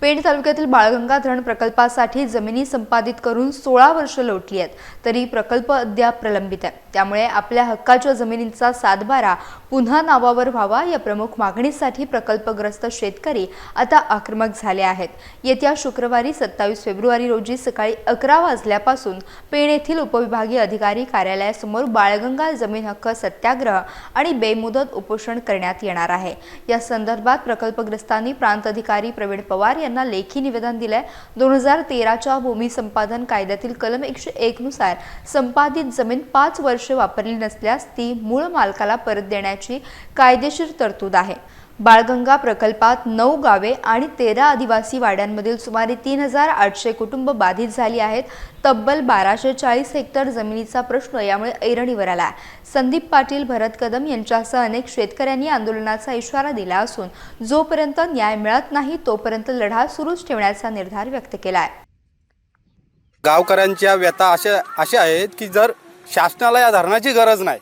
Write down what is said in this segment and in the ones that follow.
पेण तालुक्यातील बाळगंगा धरण प्रकल्पासाठी जमिनी संपादित करून 16 वर्ष लोटली आहेत, तरी प्रकल्प अद्याप प्रलंबित आहे। त्यामुळे आपल्या हक्काच्या जमिनींचा सातबारा पुन्हा नावावर व्हावा या प्रमुख मागणीसाठी प्रकल्पग्रस्त शेतकरी आता आक्रमक झाले आहेत। येत्या शुक्रवारी 27 फेब्रुवारी रोजी सकाळी 11 वाजल्यापासून पेण येथील उपविभागीय अधिकारी कार्यालयासमोर बाळगंगा जमीन हक्क सत्याग्रह आणि बेमुदत उपोषण करण्यात येणार आहे। या संदर्भात प्रकल्पग्रस्तांनी प्रांत अधिकारी प्रवीण पवार यांना लेखी निवेदन दिले। 2013च्या भूमी संपादन कायद्यातील कलम 101 नुसार संपादित जमीन 5 वर्षे वापरली नसल्यास ती मूळ मालकाला परत देण्याची कायदेशीर तरतूद आहे। बाळगंगा प्रकल्पात 9 गावे आणि 13 आदिवासी वाड्यांमधील सुमारे 3800 कुटुंब बाधित झाली आहेत। तब्बल 1240 हेक्टर जमिनीचा प्रश्न यामुळे ऐरणीवर आला। संदीप पाटील, भरत कदम यांच्यासह अनेक शेतकऱ्यांनी आंदोलनाचा इशारा दिला असून जोपर्यंत न्याय मिळत नाही तोपर्यंत लढा सुरूच ठेवण्याचा निर्धार व्यक्त केला आहे। गावकऱ्यांच्या व्यथा अशा आहेत की जर शासनाला या धरणाची गरज नाही,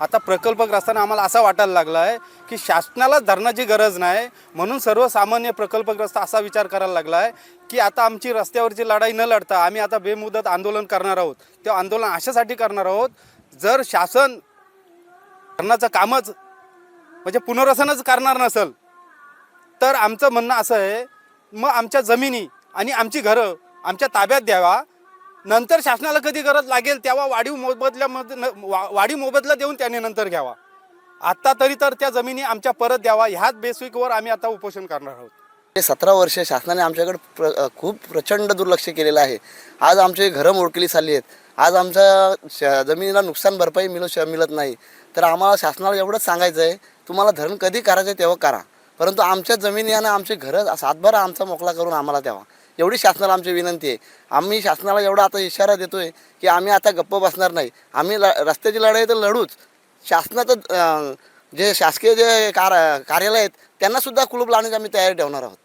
आता प्रकल्पग्रस्तांना आम्हाला असं वाटायला लागलं आहे की शासनाला धरणाची गरज नाही, म्हणून सर्वसामान्य प्रकल्पग्रस्त असा विचार करायला लागला आहे की आता आमची रस्त्यावरची लढाई न लढता आम्ही आता बेमुदत आंदोलन करणार आहोत। ते आंदोलन अशासाठी करणार आहोत, जर शासन धरणाचं कामच म्हणजे पुनर्वसनच करणार नसेल तर आमचं म्हणणं असं आहे, मग आमच्या जमिनी आणि आमची घरं आमच्या ताब्यात द्यावा। नंतर शासनाला कधी गरज लागेल तेव्हा वाढीव मोबदला देऊन त्याने नंतर घ्यावा। आता तरी तर त्या जमिनी आमच्या परत द्यावा, ह्याच बेसिकवर आम्ही आता उपोषण करणार आहोत। 17 वर्ष शासनाने आमच्याकडे खूप प्रचंड दुर्लक्ष केलेलं आहे। आज आमची घरं मोडकली चालली आहेत, आज आमच्या जमिनीला नुकसान भरपाई मिळत नाही। तर आम्हाला शासनाला एवढंच सांगायचं आहे, तुम्हाला धरण कधी करायचं तेव्हा करा, परंतु आमच्या जमिनी आणि आमची घरं सातबारा आमचा मोकळा करून आम्हाला द्यावा, एवढी शासनाला आमची विनंती आहे। आम्ही शासनाला एवढा आता इशारा देतोय की आम्ही आता गप्प बसणार नाही, आम्ही रस्त्याची लढाई तर लढूच। शासनाचं जे शासकीय जे कार्यालय आहेत त्यांना सुद्धा कुलूप लावण्याची आम्ही तयारी ठेवणार आहोत।